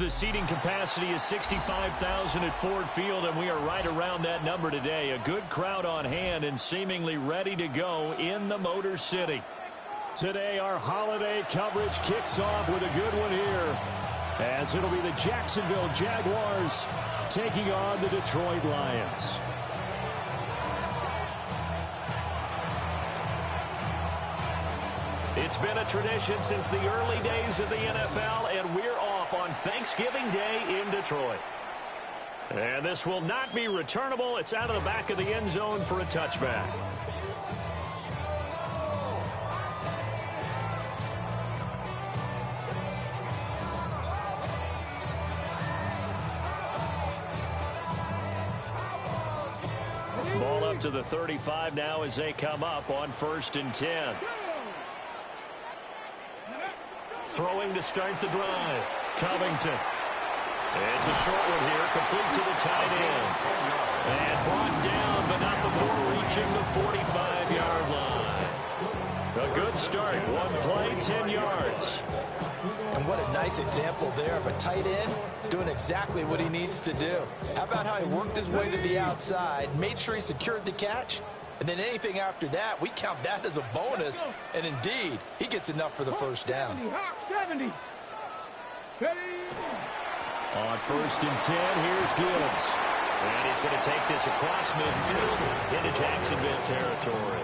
The seating capacity is 65,000 at Ford Field, and we are right around that number today. A good crowd on hand and seemingly ready to go in the Motor City. Today, our holiday coverage kicks off with a good one here, as it'll be the Jacksonville Jaguars taking on the Detroit Lions. It's been a tradition since the early days of the NFL, and we're off on Thanksgiving Day in Detroit. And this will not be returnable. It's out of the back of the end zone for a touchback. Ball up to the 35 now as they come up on 1st and 10. Throwing to start the drive. Covington. It's a short one here, complete to the tight end. And brought down, but not before reaching the 45-yard line. A good start. One play, 10 yards. And what a nice example there of a tight end doing exactly what he needs to do. How about how he worked his way to the outside, made sure he secured the catch, and then anything after that, we count that as a bonus. And indeed, he gets enough for the first down. 70. On 1st and 10, here's Gibbs. And he's going to take this across midfield into Jacksonville territory.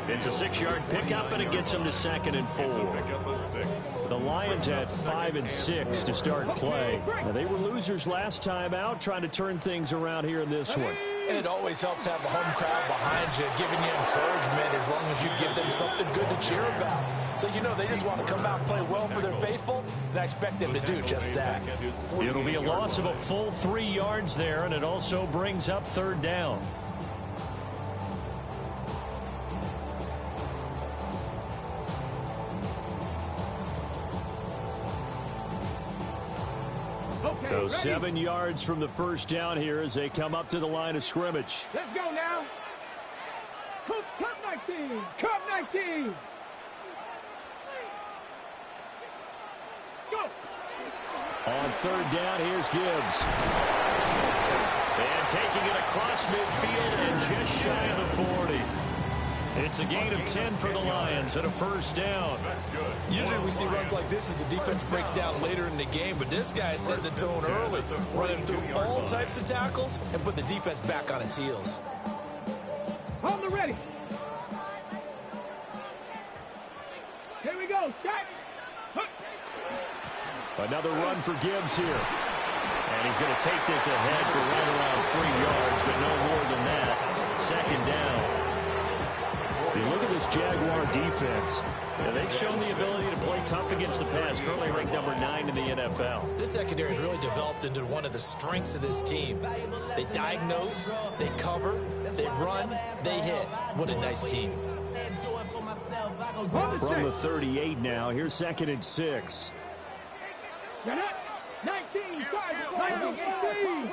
It's a 6-yard pickup, and it gets him to 2nd and 4. The Lions had 5 and 6 to start play. Now, they were losers last time out, trying to turn things around here in this one. And it always helps to have the home crowd behind you, giving you encouragement as long as you give them something good to cheer about. So, you know, they just want to come out and play well for their faithful, and I expect them to do just that. It'll be a loss of a full 3 yards there, and it also brings up 3rd down. So 7 yards from the first down here as they come up to the line of scrimmage. Let's go now. Cup 19. Cup 19. Go. On 3rd down, here's Gibbs. And taking it across midfield and just shy of the 40. It's a gain of 10 for the Lions and a 1st down. Usually we see runs like this as the defense breaks down later in the game, but this guy set the tone early, running through all types of tackles and put the defense back on its heels. On the ready. Here we go. Start. Another run for Gibbs here. And he's going to take this ahead for right around 3 yards, but no more than that. 2nd down. You look at this Jaguar defense, and they've shown the ability to play tough against the pass, currently ranked number 9 in the NFL. This secondary has really developed into one of the strengths of this team. They diagnose, they cover, they run, they hit. What a nice team. From the 38 now, here's 2nd and 6. 19, 19.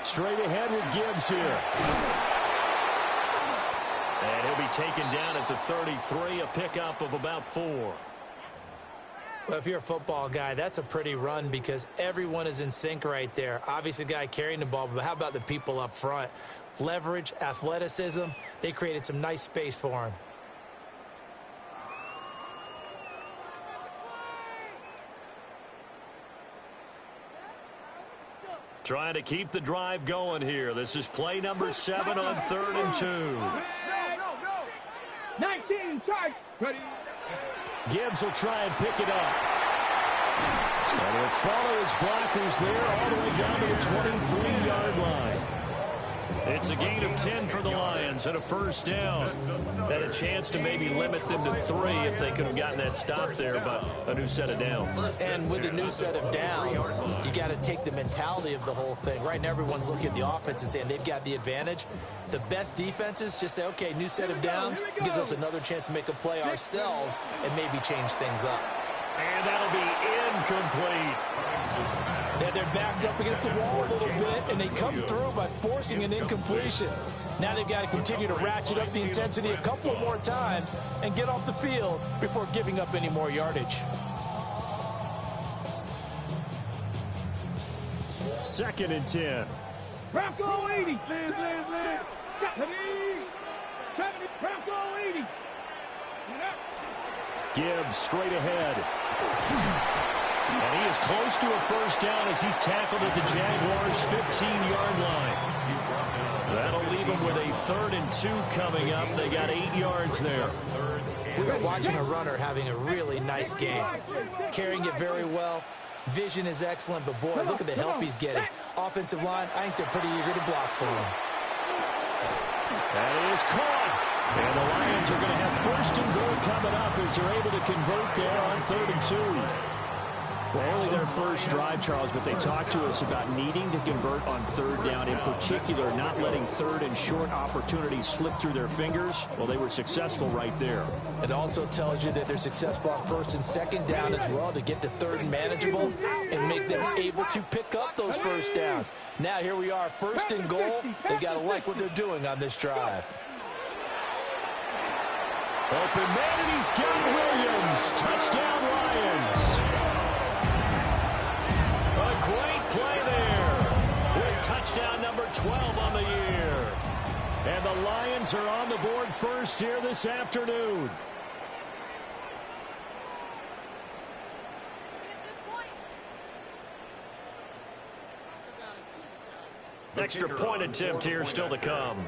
Straight ahead with Gibbs here. And he'll be taken down at the 33, a pickup of about 4. Well, if you're a football guy, that's a pretty run because everyone is in sync right there. Obviously, the guy carrying the ball, but how about the people up front? Leverage, athleticism, they created some nice space for him. Trying to keep the drive going here. This is play number 7 on 3rd and 2. 19, charge. Ready. Gibbs will try and pick it up. And he'll follow his blockers there all the way down to the 23-yard line. It's a gain of 10 for the Lions and a 1st down. Had a chance to maybe limit them to 3 if they could have gotten that stop there, but a new set of downs. And with a new set of downs, you got to take the mentality of the whole thing. Right now, everyone's looking at the offense and saying they've got the advantage. The best defenses just say, okay, new set of downs. It gives us another chance to make a play ourselves and maybe change things up. And that'll be incomplete. They had their backs up against the wall a little bit, and they come through by forcing an incompletion. Now they've got to continue to ratchet up the intensity a couple more times and get off the field before giving up any more yardage. 2nd and 10. Bronco 80. 70. Bronco 80. Gibbs straight ahead. And he is close to a first down as he's tackled at the Jaguars' 15-yard line. That'll leave them with a 3rd and 2 coming up. They got 8 yards there. We are watching a runner having a really nice game. Carrying it very well. Vision is excellent, but boy, look at the help he's getting. Offensive line, I think they're pretty eager to block for him. That is caught. And the Lions are going to have 1st and goal coming up as they're able to convert there on 3rd and 2. Well, only their first drive, Charles, but they talked to us about needing to convert on 3rd down, in particular, not letting 3rd and short opportunities slip through their fingers. Well, they were successful right there. It also tells you that they're successful on 1st and 2nd down as well to get to 3rd and manageable and make them able to pick up those first downs. Now, here we are, 1st and goal. They got to like what they're doing on this drive. Open man, and he's got Williams. Touchdown, Lions. A great play there with touchdown number 12 on the year. And the Lions are on the board first here this afternoon. Extra point attempt here still to come.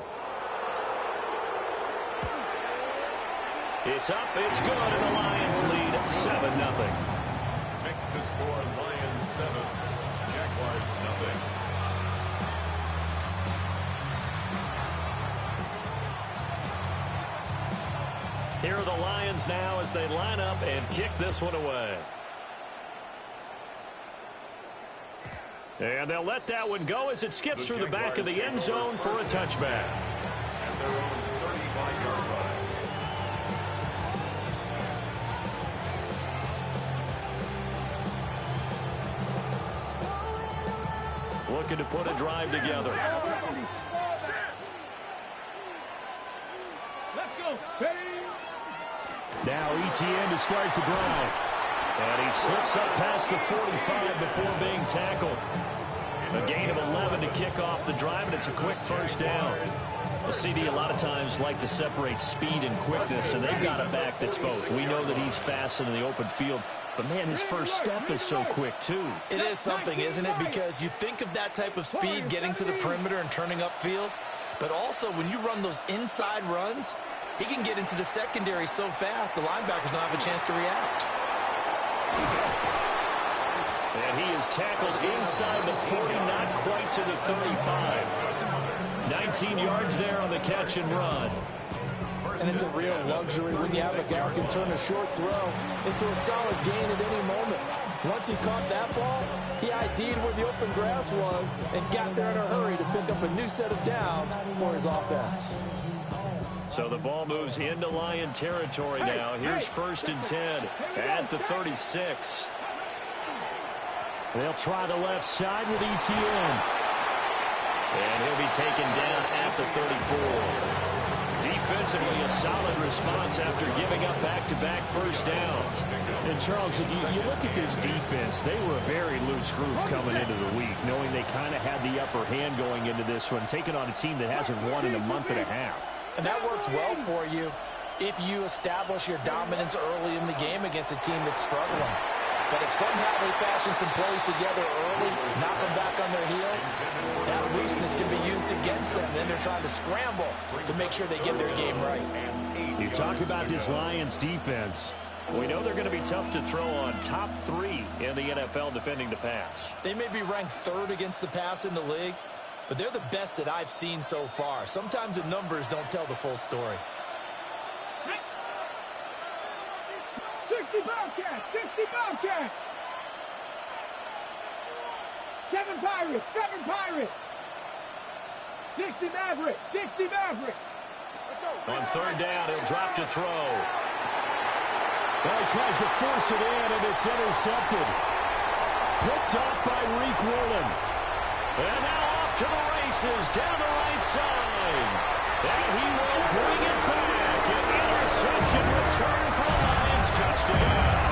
It's up, it's good, and the Lions lead 7-0. Makes the score Lions 7, Jaguars 0. Here are the Lions now as they line up and kick this one away. And they'll let that one go as it skips through the back of the end zone for a touchback. And their own 35-yard line. Looking to put a drive together. Let's go. Now ETN to start the drive. And he slips up past the 45 before being tackled. A gain of 11 to kick off the drive, and it's a quick first down. A CD a lot of times like to separate speed and quickness, and they've got a back that's both. We know that he's fast in the open field, but, man, his first step is so quick, too. It is something, isn't it? Because you think of that type of speed getting to the perimeter and turning upfield, but also when you run those inside runs, he can get into the secondary so fast the linebackers don't have a chance to react. And he is tackled inside the 40, not quite to the 35. 19 yards there on the catch and run. And it's a real luxury when you have a guy who can turn a short throw into a solid gain at any moment. Once he caught that ball, he ID'd where the open grass was and got there in a hurry to pick up a new set of downs for his offense. So the ball moves into Lion territory now. Here's 1st and 10 at the 36. They'll try the left side with ETN. And he'll be taken down at the 34. Defensively, a solid response after giving up back-to-back first downs. And, Charles, if you look at this defense, they were a very loose group coming into the week, knowing they kind of had the upper hand going into this one, taking on a team that hasn't won in a month and a half. And that works well for you if you establish your dominance early in the game against a team that's struggling. But if somehow they fashion some plays together early, knock them back on their heels, that looseness can be used against them. Then they're trying to scramble to make sure they get their game right. You talk about this Lions defense. We know they're going to be tough to throw on. Top 3 in the NFL defending the pass. They may be ranked 3rd against the pass in the league, but they're the best that I've seen so far. Sometimes the numbers don't tell the full story. 60 Bobcats, 60 Bobcats. 7 Pirates, 7 Pirates. 60 Mavericks, 60 Mavericks. On 3rd down, he'll drop to throw. Well, he tries to force it in, and it's intercepted. Picked off by Reek Woolen. And now off to the races down the right side. And he will bring it back. An interception return for the Lions. Touchdown.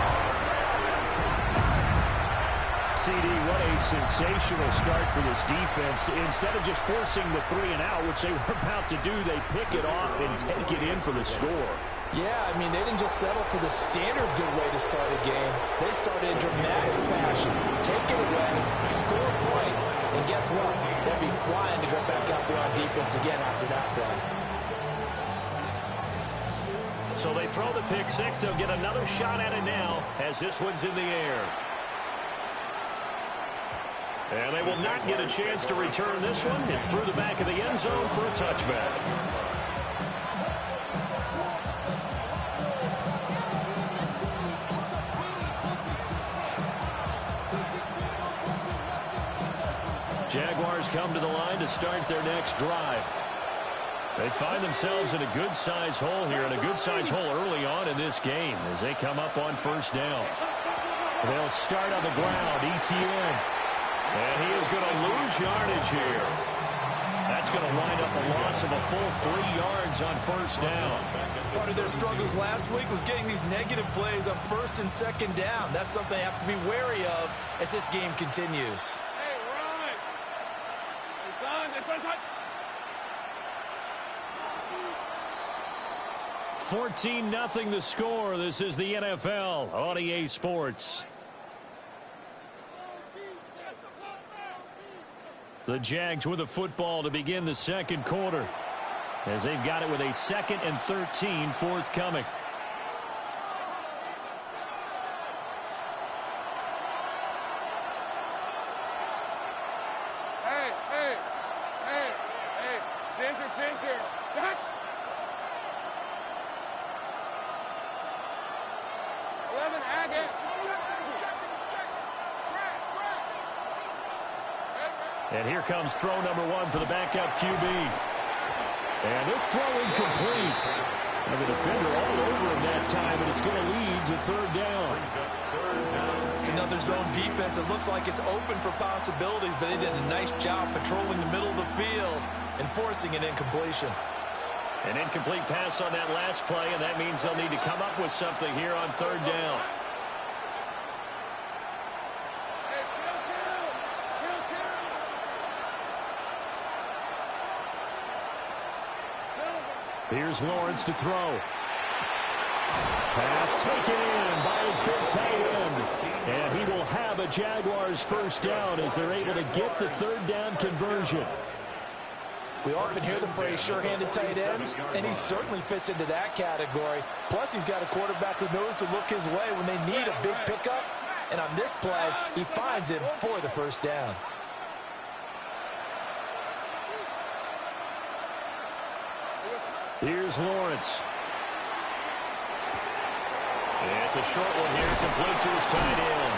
CD, what a sensational start for this defense. Instead of just forcing the 3-and-out, which they were about to do, they pick it off and take it in for the score. Yeah, I mean, they didn't just settle for the standard good way to start a game. They started in dramatic fashion. Take it away, score points, and guess what? They'll be flying to go back out there on defense again after that play. So they throw the pick six. They'll get another shot at it now as this one's in the air. And they will not get a chance to return this one. It's through the back of the end zone for a touchback. Jaguars come to the line to start their next drive. They find themselves in a good-sized hole here, and a good-sized hole early on in this game as they come up on first down. They'll start on the ground, ETN. And he is going to lose yardage here. That's going to wind up a loss of a full 3 yards on first down. Part of their struggles last week was getting these negative plays on first and second down. That's something they have to be wary of as this game continues. Hey, run! Hey, son, 14-0 the score. This is the NFL on EA Sports. The Jags with the football to begin the second quarter as they've got it with a 2nd and 13 forthcoming. Hey, Ginger. Jack. 11, Agate. And here comes throw number 1 for the backup QB. And this throw incomplete. And the defender all over him that time, and it's going to lead to third down. It's another zone defense. It looks like it's open for possibilities, but they did a nice job patrolling the middle of the field and forcing an incompletion. An incomplete pass on that last play, and that means they'll need to come up with something here on third down. Here's Lawrence to throw. Pass taken in by his big tight end. And he will have a Jaguars first down as they're able to get the third down conversion. We often hear the phrase sure-handed tight ends, and he certainly fits into that category. Plus, he's got a quarterback who knows to look his way when they need a big pickup. And on this play, he finds him for the first down. Here's Lawrence. And it's a short one here, complete to his tight end.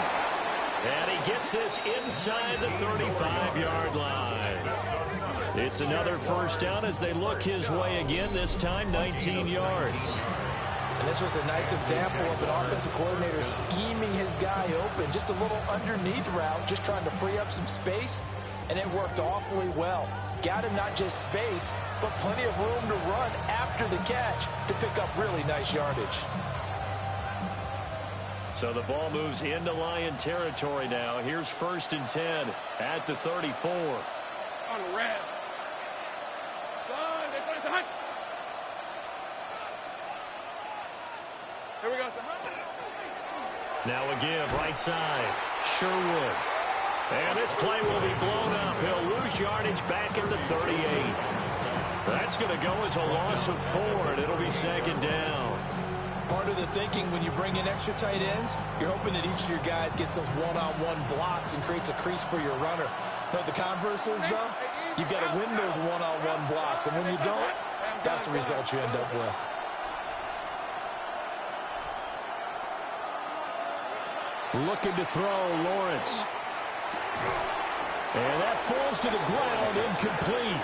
And he gets this inside the 35-yard line. It's another first down as they look his way again, this time 19 yards. And this was a nice example of an offensive coordinator scheming his guy open. Just a little underneath route, just trying to free up some space, and it worked awfully well. Got him not just space, but plenty of room to run after the catch to pick up really nice yardage. So the ball moves into Lion territory now. Here's 1st and 10 at the 34. On the red. Son, this one's a hunt. Here we go, son. Now a give, right side. Sherwood. And this play will be blown up. He'll lose yardage back at the 38. That's going to go as a loss of 4, and it'll be 2nd down. Part of the thinking when you bring in extra tight ends, you're hoping that each of your guys gets those one-on-one blocks and creates a crease for your runner. Now, the converse is, though, you've got to win those one-on-one blocks, and when you don't, that's the result you end up with. Looking to throw, Lawrence. And that falls to the ground, incomplete.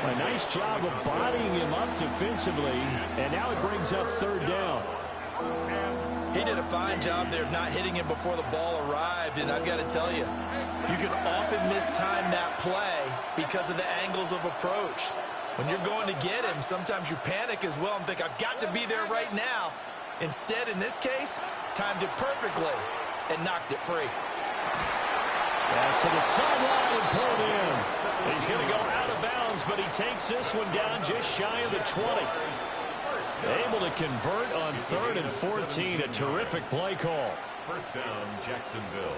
A nice job of bodying him up defensively, and now it brings up third down. He did a fine job there of not hitting him before the ball arrived, and I've got to tell you, you can often mistime that play because of the angles of approach. When you're going to get him, sometimes you panic as well and think, I've got to be there right now. Instead, in this case, timed it perfectly and knocked it free. Pass to the sideline and pulled in. He's going to go out of bounds, but he takes this one down just shy of the 20. Able to convert on 3rd and 14. A terrific play call. First down, Jacksonville.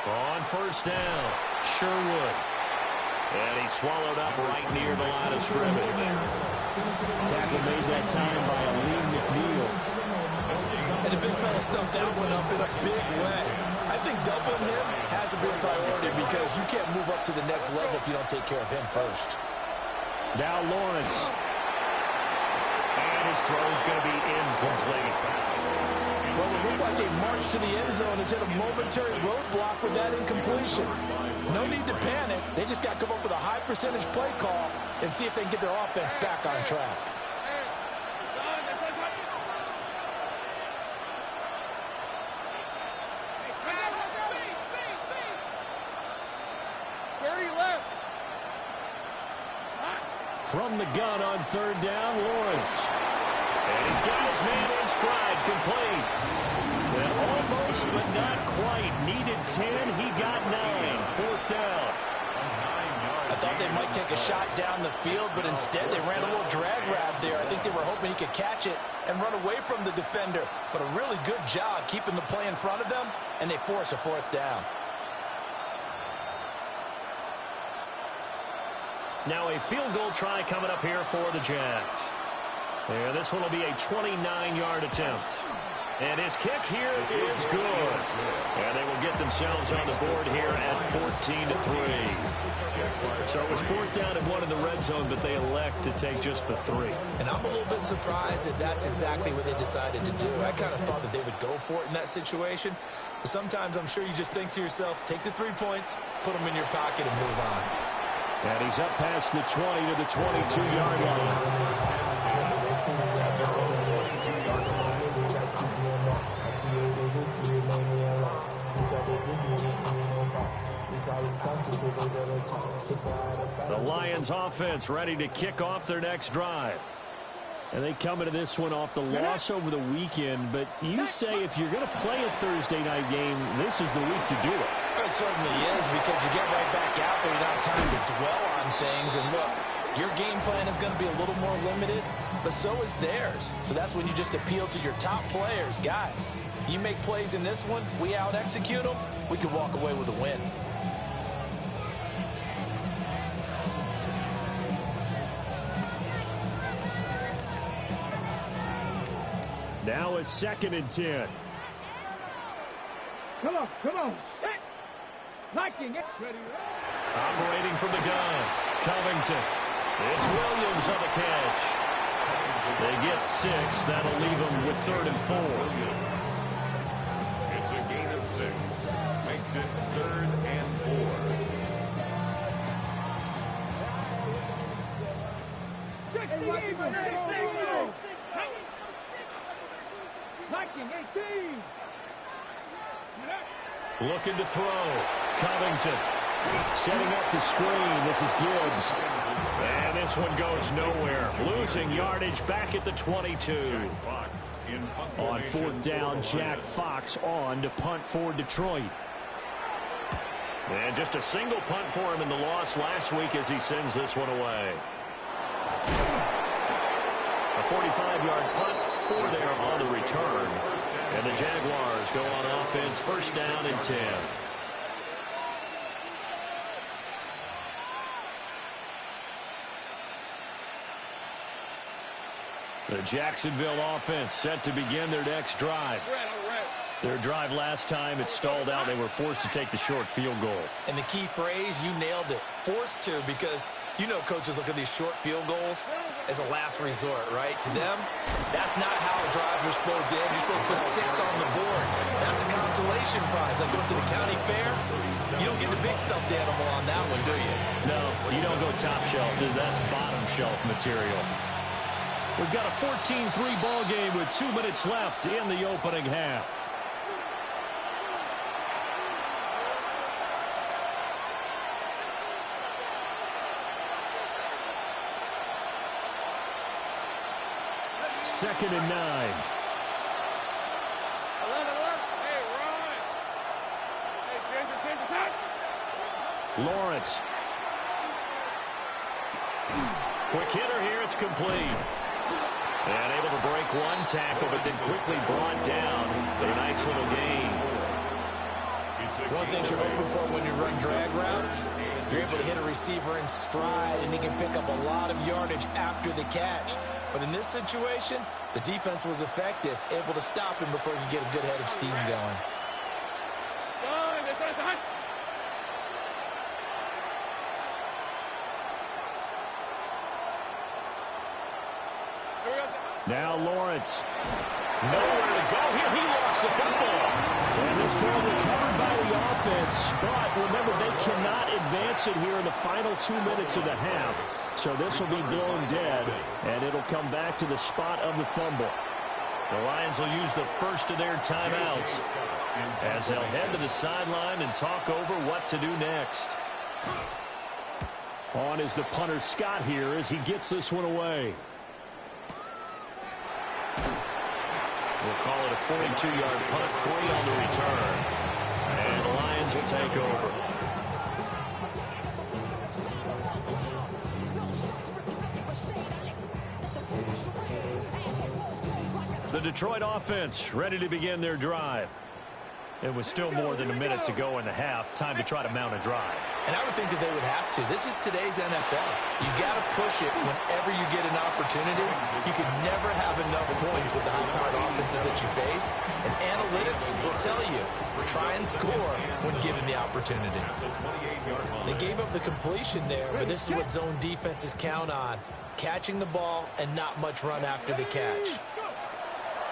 On first down, Sherwood. And he's swallowed up right near the line of scrimmage. Tackle made that time by Lee McNeil. And the big fella stuffed that one up in a big way. I think doubling him has to be a priority because you can't move up to the next level if you don't take care of him first. Now Lawrence. And his throw is going to be incomplete. Well, it looked like a march to the end zone has hit a momentary roadblock with that incompletion. No need to panic. They just got to come up with a high percentage play call and see if they can get their offense back on track. From the gun on 3rd down, Lawrence. And he's got his man in stride, complete. And almost, but not quite. Needed 10, he got 9. 4th down. I thought they might take a shot down the field, but instead they ran a little drag route there. I think they were hoping he could catch it and run away from the defender. But a really good job keeping the play in front of them, and they force a 4th down. Now a field goal try coming up here for the Jags. And this one will be a 29-yard attempt. And his kick here is good. And they will get themselves on the board here at 14-3. So it was 4th down and 1 in the red zone, but they elect to take just the 3. And I'm a little bit surprised that that's exactly what they decided to do. I kind of thought that they would go for it in that situation. But sometimes I'm sure you just think to yourself, take the 3 points, put them in your pocket, and move on. And he's up past the 20 to the 22-yard line. The Lions offense ready to kick off their next drive. And they come into this one off the loss over the weekend. But you say if you're going to play a Thursday night game, this is the week to do it. It certainly is, because you get right back out there. You don't have time to dwell on things. And look, your game plan is going to be a little more limited, but so is theirs. So that's when you just appeal to your top players. Guys, you make plays in this one, we out-execute them, we can walk away with a win. Now a 2nd and 10. Come on. Set. Liking it. Ready. Operating from the gun, Covington. It's Williams on the catch. They get 6. That'll leave them with 3rd and 4. It's a gain of 6. Makes it 3rd and 4. Liking 18. Looking to throw. Covington. Setting up the screen. This is Gibbs. And this one goes nowhere. Losing yardage back at the 22. On 4th down, Jack Fox on to punt for Detroit. And just a single punt for him in the loss last week as he sends this one away. A 45-yard punt for there on the return. And the Jaguars go on offense, 1st down and 10. The Jacksonville offense set to begin their next drive. Their drive last time, it stalled out. They were forced to take the short field goal. And the key phrase, you nailed it, forced to, because you know coaches look at these short field goals as a last resort, right? To them, that's not how drives are supposed to end. You're supposed to put 6 on the board. That's a consolation prize. Like going to the county fair, you don't get the big stuffed animal on that one, do you? No, you don't go top shelf. That's bottom shelf material. We've got a 14-3 ball game with 2 minutes left in the opening half. 2nd and 9. Lawrence. Quick hitter here. It's complete. And able to break one tackle, but then quickly brought down. But a nice little gain. One thing you're hoping for when you run drag routes, you're able to hit a receiver in stride, and he can pick up a lot of yardage after the catch. But in this situation, the defense was effective, able to stop him before he could get a good head of steam going. Now Lawrence. Nowhere to go here. He lost the football. And this ball recovered by the offense. But remember, they cannot advance it here in the final 2 minutes of the half. So this will be blown dead, and it'll come back to the spot of the fumble. The Lions will use the first of their timeouts as they'll head to the sideline and talk over what to do next. On is the punter Scott here as he gets this one away. We'll call it a 42-yard punt, 3 on the return. And the Lions will take over. The Detroit offense ready to begin their drive. It was still more than a minute to go in the half. Time to try to mount a drive. And I would think that they would have to. This is today's NFL. You got to push it whenever you get an opportunity. You can never have enough points with the high-powered offenses that you face. And analytics will tell you, try and score when given the opportunity. They gave up the completion there, but this is what zone defenses count on. Catching the ball and not much run after the catch.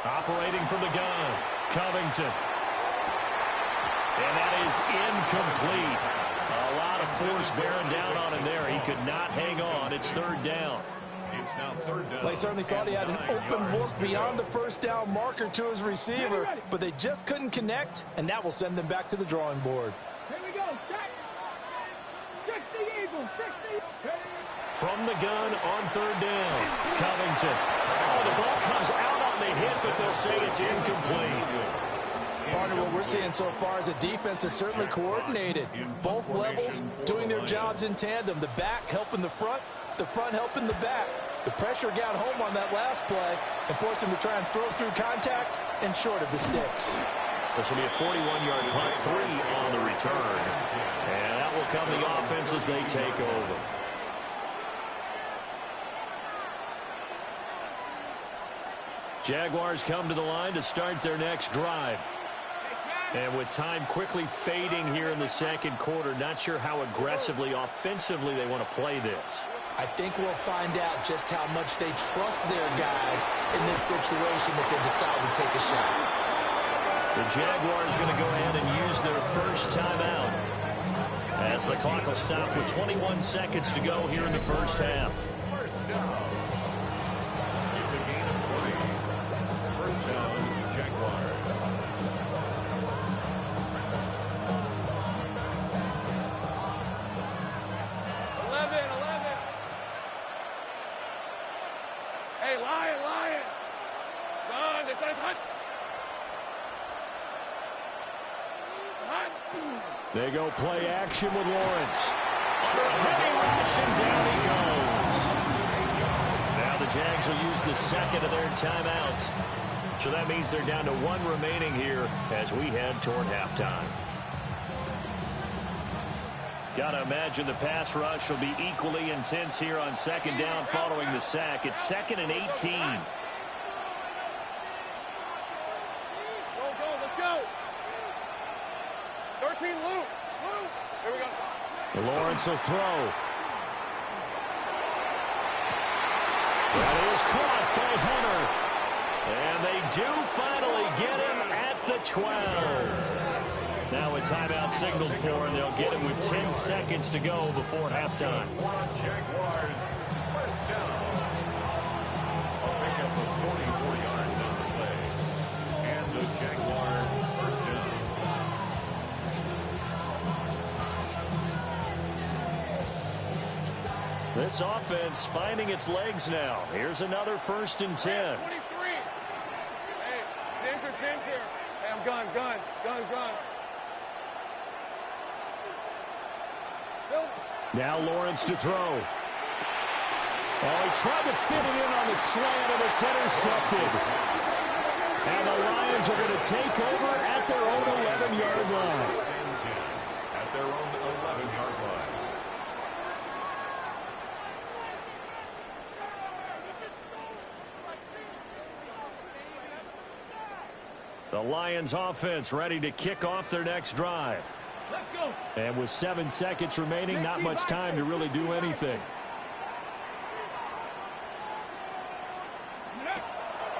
Operating from the gun, Covington. And that is incomplete. A lot of force bearing down on him there. He could not hang on. It's 3rd down. It's now 3rd down. They certainly thought he had an open look beyond the first down marker to his receiver, but they just couldn't connect, and that will send them back to the drawing board. Here we go. Set. 60 Eagles. 60. From the gun on 3rd down, Covington. Oh, the ball comes out on the hit, but they'll say it's incomplete. Partner, what we're seeing so far is a defense is certainly coordinated. Both levels doing their jobs in tandem. The back helping the front helping the back. The pressure got home on that last play and forced him to try and throw through contact and short of the sticks. This will be a 41-yard punt, 3 on the return. And that will come the offense as they take over. Jaguars come to the line to start their next drive. And with time quickly fading here in the 2nd quarter, not sure how aggressively, offensively they want to play this. I think we'll find out just how much they trust their guys in this situation if they decide to take a shot. The Jaguars going to go ahead and use their first timeout as the clock will stop with 21 seconds to go here in the first half. First down. It's a gain of 20. First down, Jaguars. They go play action with Lawrence. Under a heavy rush, and down he goes. Now the Jags will use the 2nd of their timeouts. So that means they're down to 1 remaining here as we head toward halftime. Got to imagine the pass rush will be equally intense here on 2nd down following the sack. It's 2nd and 18. Let's go. 13 loop. Here we go. Lawrence will throw. That is caught by Hunter. And they do finally get him at the 12. Now a timeout signaled for, and they'll get him with 10 seconds to go before halftime. Jaguars, first down. A pickup of 44 yards on the play. And the Jaguars, first down. This offense finding its legs now. Here's another 1st and 10. 23. Gun. Now Lawrence to throw. Oh, he tried to fit it in on the slant, and it's intercepted. And the Lions are going to take over at their own 11-yard line. At their own 11-yard line. The Lions offense ready to kick off their next drive. Let's go. And with 7 seconds remaining, not much time to really do anything.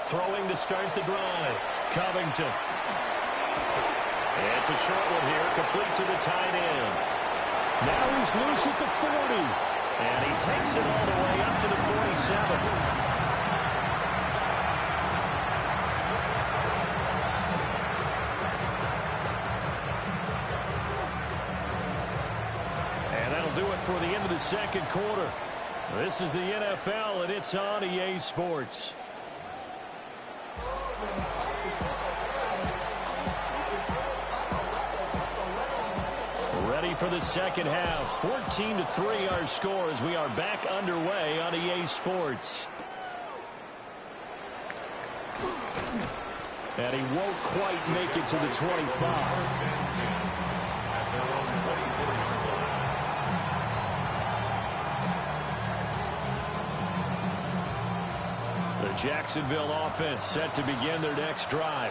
Throwing to start the drive. Covington. It's a short one here, complete to the tight end. Now he's loose at the 40. And he takes it all the way up to the 47. Do it for the end of the second quarter. This is the NFL, and it's on EA Sports. Ready for the second half. 14-3 our score as we are back underway on EA Sports. And he won't quite make it to the 25. Jacksonville offense set to begin their next drive.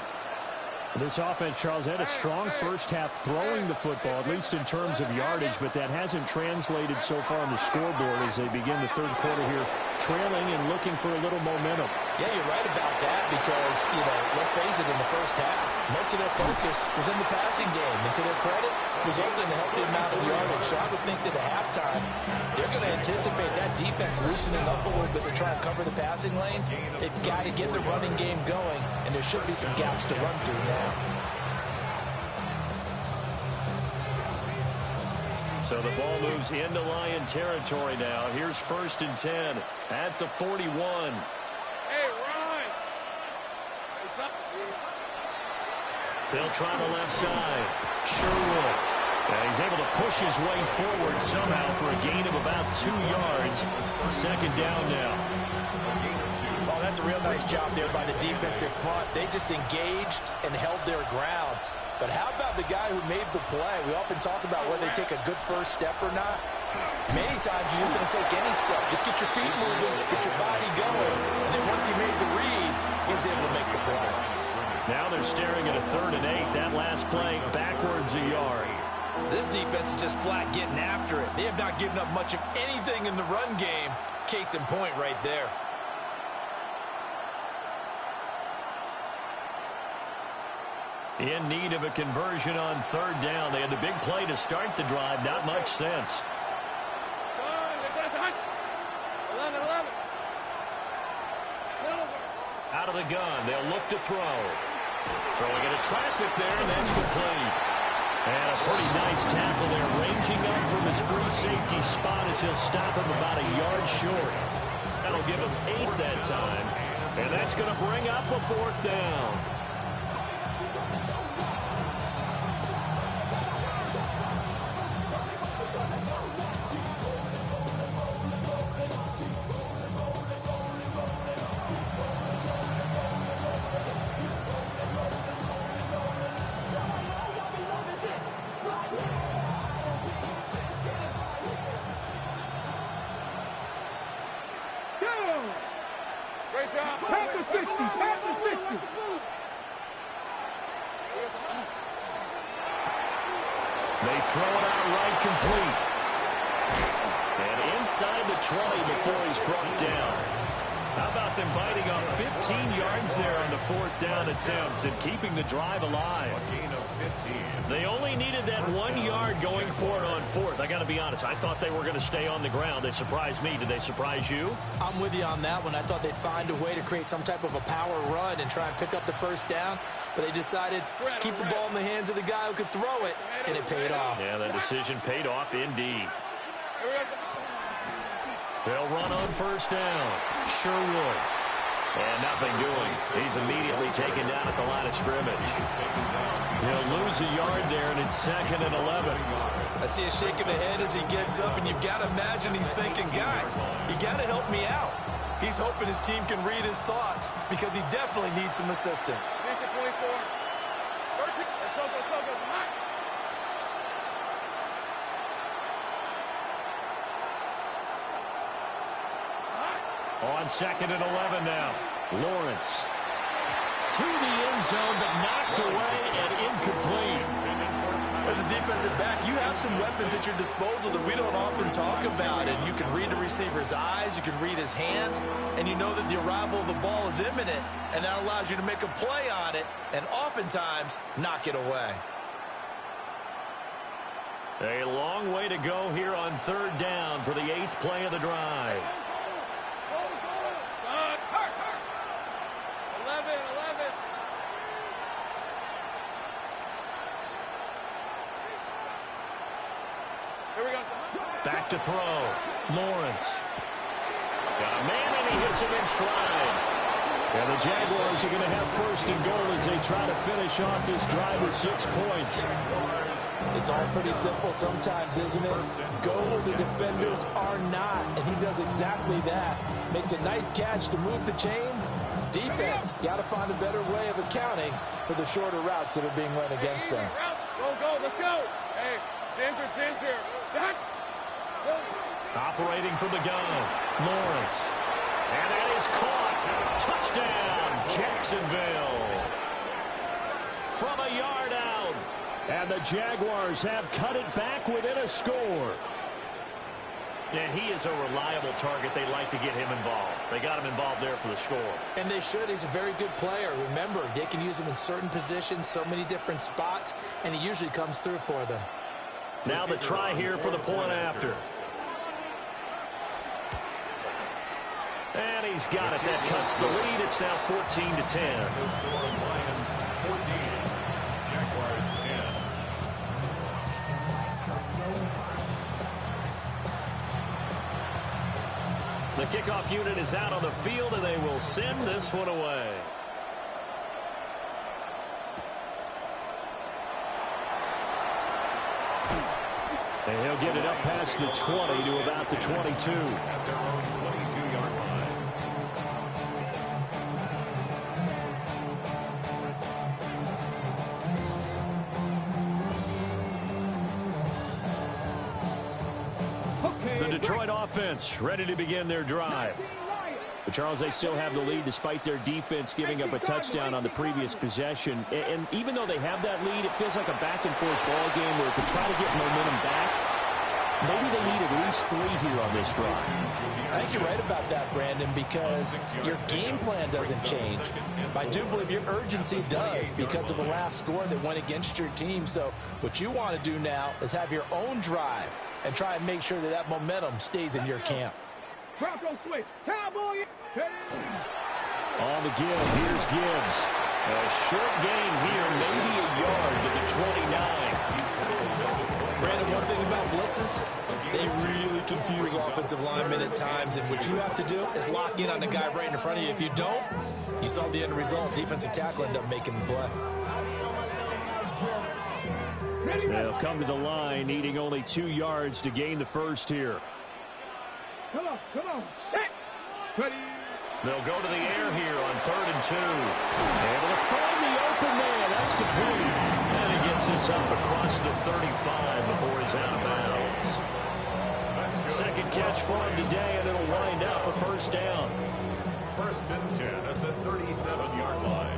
This offense, Charles, had a strong first half throwing the football, at least in terms of yardage, but that hasn't translated so far on the scoreboard as they begin the third quarter here, trailing and looking for a little momentum. Yeah, you're right about that because, let's face it, in the first half, most of their focus was in the passing game. And to their credit, resulted in a healthy amount of yardage. So I would think that at halftime, they're going to anticipate that defense loosening up a little bit to try and cover the passing lanes. They've got to get the running game going, and there should be some gaps to run through now. So the ball moves into Lion territory now. Here's 1st and 10 at the 41. Hey, Ryan. They'll try the left side. Sherwood. And he's able to push his way forward somehow for a gain of about 2 yards. Second down now. Oh, that's a real nice job there by the defensive front. They just engaged and held their ground. But how about the guy who made the play? We often talk about whether they take a good first step or not. Many times you just don't take any step. Just get your feet moving, get your body going. And then once he made the read, he was able to make the play. Now they're staring at a 3rd and 8. That last play backwards a yard. This defense is just flat getting after it. They have not given up much of anything in the run game. Case in point right there. In need of a conversion on 3rd down. They had the big play to start the drive. Not much sense. 11. Out of the gun. They'll look to throw. Throwing into traffic there, and that's complete. And a pretty nice tackle there, ranging up from his free safety spot as he'll stop him about a yard short. That'll give him 8 that time. And that's going to bring up a 4th down. Great job. Pass the 50. Pass the 50. They throw it out right, complete. And inside the 20 before he's brought down. How about them biting off 15 yards there on the 4th down attempt and keeping the drive alive? A gain of 15. They only needed that 1 yard going for it on 4th. I got to be honest. I thought they were going to stay on the ground. They surprised me. Did they surprise you? I'm with you on that one. I thought they'd find a way to create some type of a power run and try and pick up the first down, but they decided to keep the ball in the hands of the guy who could throw it, and it paid off. Yeah, that decision paid off indeed. They'll run on 1st down. Sherwood. And nothing doing. He's immediately taken down at the line of scrimmage. He'll lose a yard there, and it's 2nd and 11. I see a shake of the head as he gets up, and you've got to imagine he's thinking, guys, you got to help me out. He's hoping his team can read his thoughts because he definitely needs some assistance. On 2nd and 11 now. Lawrence to the end zone, but knocked away and incomplete. As a defensive back, you have some weapons at your disposal that we don't often talk about. And you can read the receiver's eyes, you can read his hands, and you know that the arrival of the ball is imminent, and that allows you to make a play on it and oftentimes knock it away. A long way to go here on 3rd down for the 8th play of the drive. 11. Here we go. Back to throw. Lawrence. Got a man, and he hits him in stride. And the Jaguars are going to have 1st and goal as they try to finish off this drive with 6 points. It's all pretty simple sometimes, isn't it? Go where the defenders are not, and he does exactly that. Makes a nice catch to move the chains. Defense, got to find a better way of accounting for the shorter routes that are being run against them. Go, let's go. Hey, center. Operating from the gun. Lawrence. And that is caught. Touchdown, Jacksonville. From a yard out. And the Jaguars have cut it back within a score. And he is a reliable target. They like to get him involved. They got him involved there for the score. And they should. He's a very good player. Remember, they can use him in certain positions, so many different spots, and he usually comes through for them. Now the try here for the point after. And he's got it. That cuts the lead. It's now 14-10. Lions 14, Jaguars 10. The kickoff unit is out on the field, and they will send this one away. And he'll get it up past the 20 to about the 22. At their own 22-yard line. The Detroit offense ready to begin their drive. But Charles, they still have the lead despite their defense giving up a touchdown on the previous possession. And even though they have that lead, it feels like a back-and-forth ball game where to try to get momentum back, maybe they need at least 3 here on this drive. I think you're right about that, Brandon, because your game plan doesn't change. I do believe your urgency does because of the last score that went against your team. So what you want to do now is have your own drive and try and make sure that that momentum stays in your camp. Bronco switch. Cowboy. On the give, here's Gibbs. A short gain here, maybe a yard to the 29. Brandon, one thing about blitzes, they really confuse offensive linemen at times, and what you have to do is lock in on the guy right in front of you. If you don't, you saw the end result. Defensive tackle ended up making the play. They'll come to the line, needing only 2 yards to gain the first here. Come on. Set. Ready. They'll go to the air here on 3rd and 2. Able to find the open man. That's complete. And he gets this up across the 35 before he's out of bounds. Second catch for him today, and it'll wind up a first down. 1st and 10 at the 37-yard line.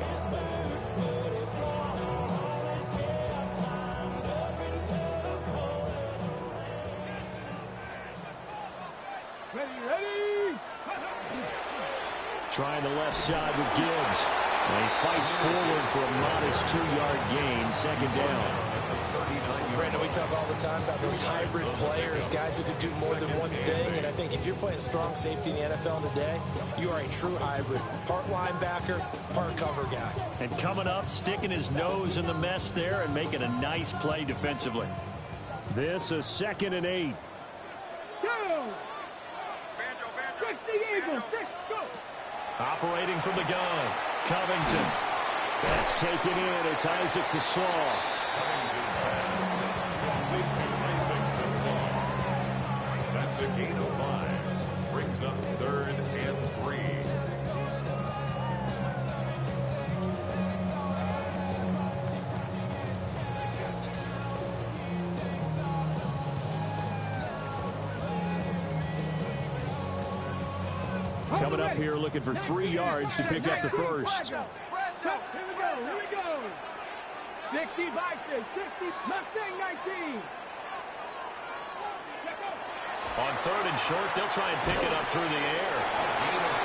Ready. Trying the left side with Gibbs. And he fights forward for a modest 2-yard gain, 2nd down. Brandon, we talk all the time about those hybrid players, guys who can do more than one thing, and I think if you're playing strong safety in the NFL today, you are a true hybrid. Part linebacker, part cover guy. And coming up, sticking his nose in the mess there and making a nice play defensively. This is 2nd and 8. Go. 6 the Eagles. 6, go. Operating from the gun, Covington. That's taken in. It's Isaac to Slaw. That's a gain of 5. Brings up 3rd and 3. Coming up here looking for 3 yards to pick up the first. Here we go. 60 Vikings, 60 Mustang 19. On 3rd and short, they'll try and pick it up through the air.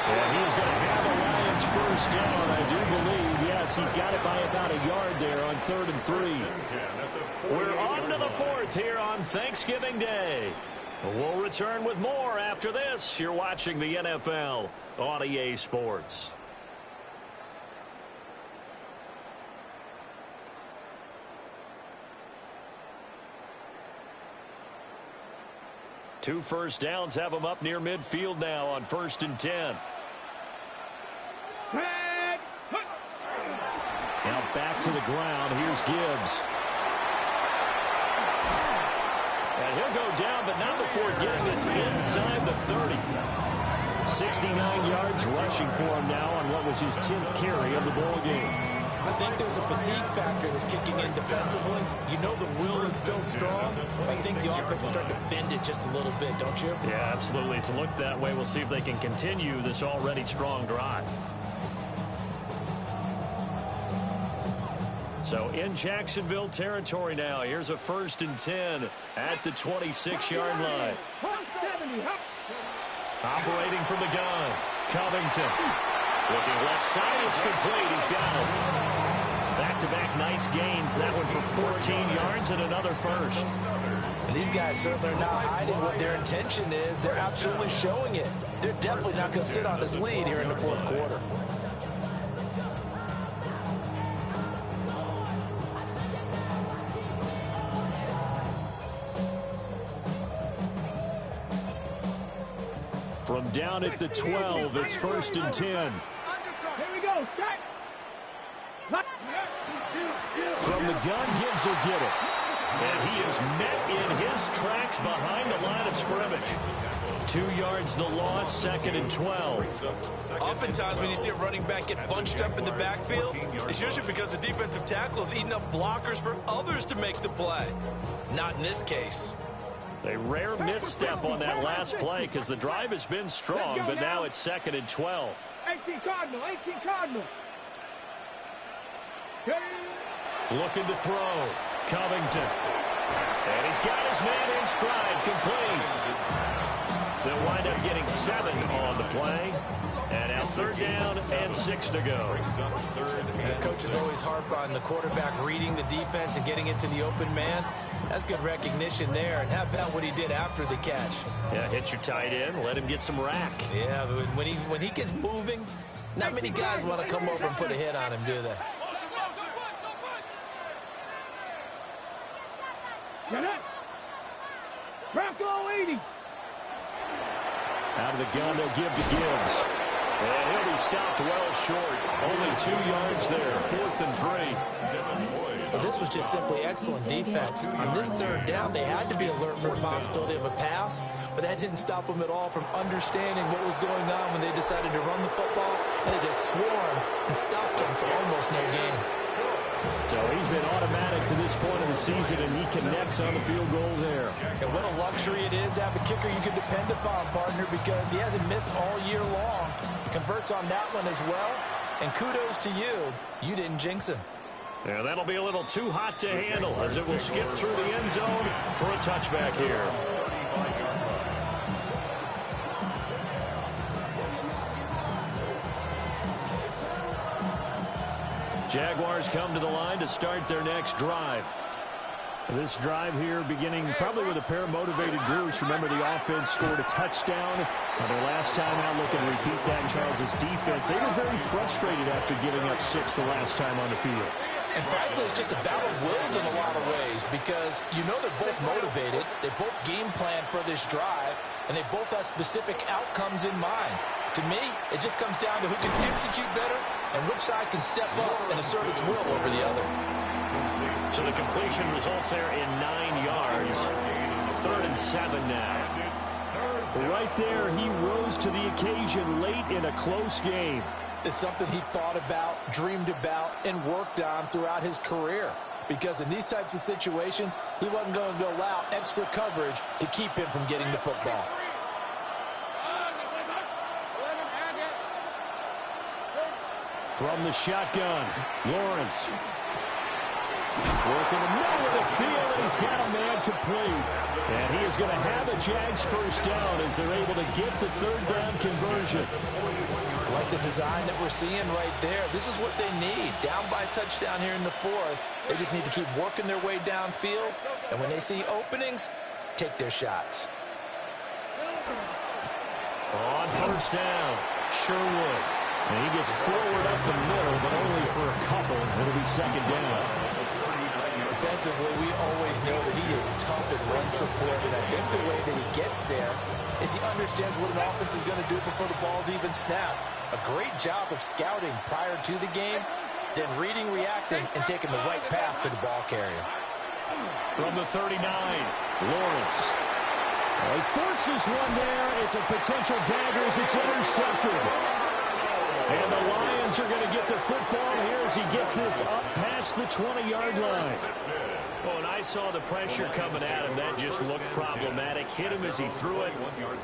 And he's going to have the Lions first down, I do believe. Yes, he's got it by about a yard there on 3rd and 3. We're on to the 4th here on Thanksgiving Day. We'll return with more after this. You're watching the NFL on EA Sports. Two first downs have them up near midfield now on 1st and 10. Now back to the ground. Here's Gibbs. And he'll go down, but not before getting this inside the 30. 69 yards rushing for him now on what was his 10th carry of the ball game. I think there's a fatigue factor that's kicking in defensively. You know the will is still strong. I think the offense is starting to bend it just a little bit, don't you? Yeah, absolutely. It's looked that way. We'll see if they can continue this already strong drive. So in Jacksonville territory now. Here's a 1st and 10 at the 26-yard line. Operating from the gun, Covington. Looking left side, it's complete. He's got it. Back-to-back nice gains. That one for 14 yards and another first. And these guys certainly are not hiding what their intention is. They're absolutely showing it. They're definitely not going to sit on this lead here in the 4th quarter. From down at the 12, it's 1st and 10. Here we go. From the gun, Gibbs will get it. And he is met in his tracks behind the line of scrimmage. 2 yards the loss, 2nd and 12. Oftentimes when you see a running back get bunched up in the backfield, it's usually because the defensive tackle is eating up blockers for others to make the play. Not in this case. A rare misstep on that last play because the drive has been strong, but now it's 2nd and 12. 18 Cardinal. Looking to throw. Covington. And he's got his man in stride, complete. They'll wind up getting 7 on the play. And now 3rd down and 6 to go. The coaches always harp on the quarterback reading the defense and getting into the open man. That's good recognition there. And how about what he did after the catch? Yeah, hit your tight end, let him get some rack. Yeah, but when he gets moving, not many guys want to come over and put a hit on him, do they? Get it. Bronco 80. Out of the gun, they'll give to Gibbs. And he'll be stopped well short. Only 2 yards there, 4th and 3. Well, this was just simply excellent defense. On this 3rd down, they had to be alert for the possibility of a pass, but that didn't stop them at all from understanding what was going on when they decided to run the football, and they just swarmed and stopped them for almost no gain. So he's been automatic to this point of the season, and he connects on the field goal there. And what a luxury it is to have a kicker you can depend upon, partner, because he hasn't missed all year long. Converts on that one as well, and kudos to you. You didn't jinx him. Yeah, that'll be a little too hot to handle as it will skip through the end zone for a touchback here. Jaguars come to the line to start their next drive. This drive here beginning probably with a pair of motivated groups. Remember, the offense scored a touchdown. Their last time out, looking to repeat that in Charles's defense. They were very frustrated after giving up 6 the last time on the field. And frankly, it's just a battle of wills in a lot of ways because you know they're both motivated. They both game plan for this drive, and they both have specific outcomes in mind. To me, it just comes down to who can execute better and which side can step up and assert its will over the other. So the completion results there in 9 yards. 3rd and 7 now. Right there, he rose to the occasion late in a close game. It's something he thought about, dreamed about, and worked on throughout his career. Because in these types of situations, he wasn't going to allow extra coverage to keep him from getting the football. From the shotgun, Lawrence. Working the middle of the field, and he's got a man complete. And he is going to have a Jags first down as they're able to get the 3rd down conversion. I like the design that we're seeing right there. This is what they need. Down by a touchdown here in the 4th. They just need to keep working their way downfield. And when they see openings, take their shots. On 1st down, Sherwood. And he gets forward up the middle, but only for a couple. It'll be 2nd down. Defensively, we always know that he is tough and run support, and I think the way that he gets there is he understands what an offense is going to do before the ball's even snapped. A great job of scouting prior to the game, then reading, reacting, and taking the right path to the ball carrier. From the 39, Lawrence. He forces one there. It's a potential dagger as it's intercepted. And the Lions are going to get the football here as he gets this up past the 20-yard line. Well, and I saw the pressure coming at him. That just looked problematic. Hit him as he threw it,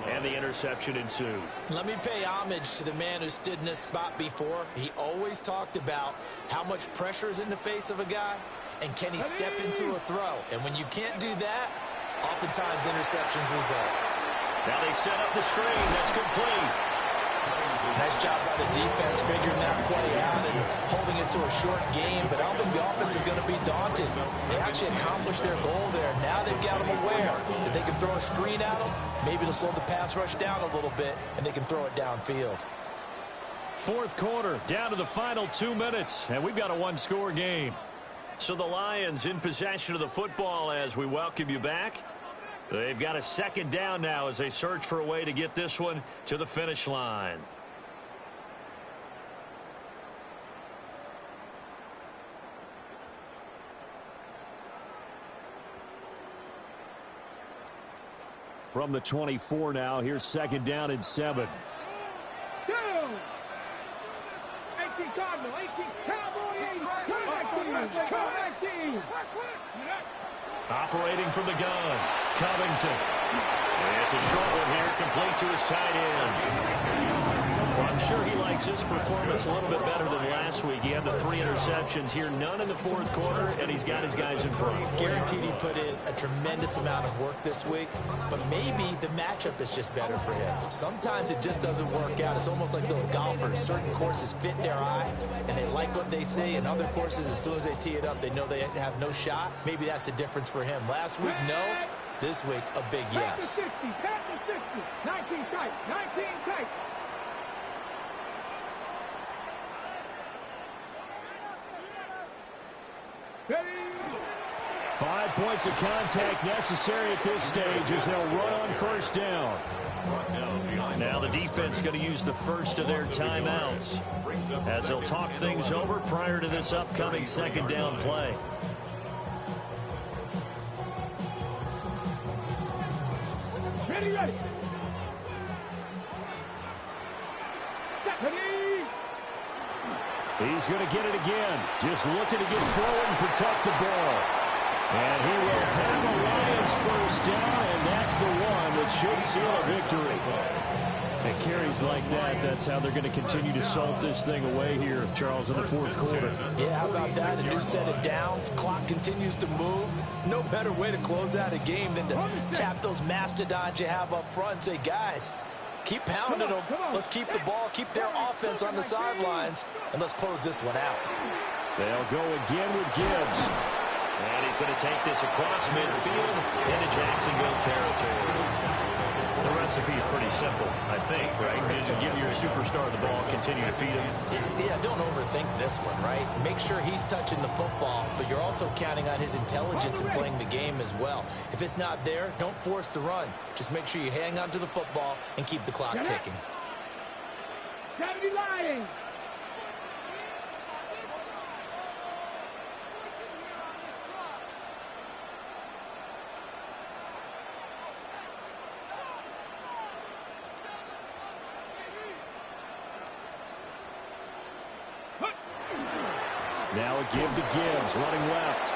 and the interception ensued. Let me pay homage to the man who stood in this spot before. He always talked about how much pressure is in the face of a guy, and can he step into a throw. And when you can't do that, oftentimes interceptions result. Now they set up the screen. That's complete. Nice job by the defense figuring that play out and holding it to a short game, but I don't think the offense is going to be daunted. They actually accomplished their goal there. Now they've got them aware that they can throw a screen at them. Maybe to slow the pass rush down a little bit, and they can throw it downfield. 4th quarter, down to the final 2 minutes, and we've got a 1-score game. So the Lions in possession of the football as we welcome you back. They've got a 2nd down now as they search for a way to get this one to the finish line. From the 24 now, here's 2nd down and 7. 2. 18 Cardinal, 18 Cowboy, 19. Operating from the gun, Covington. It's a short one here, complete to his tight end. Well, I'm sure he likes his performance a little bit better than last week. He had the 3 interceptions here, none in the 4th quarter, and he's got his guys in front. Guaranteed he put in a tremendous amount of work this week, but maybe the matchup is just better for him. Sometimes it just doesn't work out. It's almost like those golfers. Certain courses fit their eye, and they like what they see, and other courses, as soon as they tee it up, they know they have no shot. Maybe that's the difference for him. Last week, no. This week, a big yes. 60, 19 tight, 19 tight. Ready? 5 points of contact necessary at this stage as they'll run on 1st down. Now the defense going to use the first of their timeouts as they'll talk things over prior to this upcoming 2nd down play. Ready. He's going to get it again. Just looking to get forward and protect the ball. And he will have a Lions first down, and that's the one that should seal a victory. And carries like that, that's how they're going to continue to salt this thing away here, Charles, in the 4th quarter. Yeah, how about that? A new set of downs. Clock continues to move. No better way to close out a game than to tap those mastodons you have up front and say, guys, keep pounding them. Let's keep the ball, keep their offense on the sidelines, and let's close this one out. They'll go again with Gibbs. And he's going to take this across midfield into Jacksonville territory. The recipe's pretty simple, I think, right? Just give your superstar the ball, continue to feed him. Yeah, don't overthink this one, right? Make sure he's touching the football, but you're also counting on his intelligence in playing the game as well. If it's not there, don't force the run. Just make sure you hang on to the football and keep the clock ticking. 70 line. Now a give to Gibbs, running left.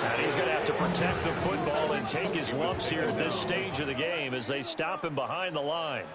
And he's going to have to protect the football and take his lumps here at this stage of the game as they stop him behind the line.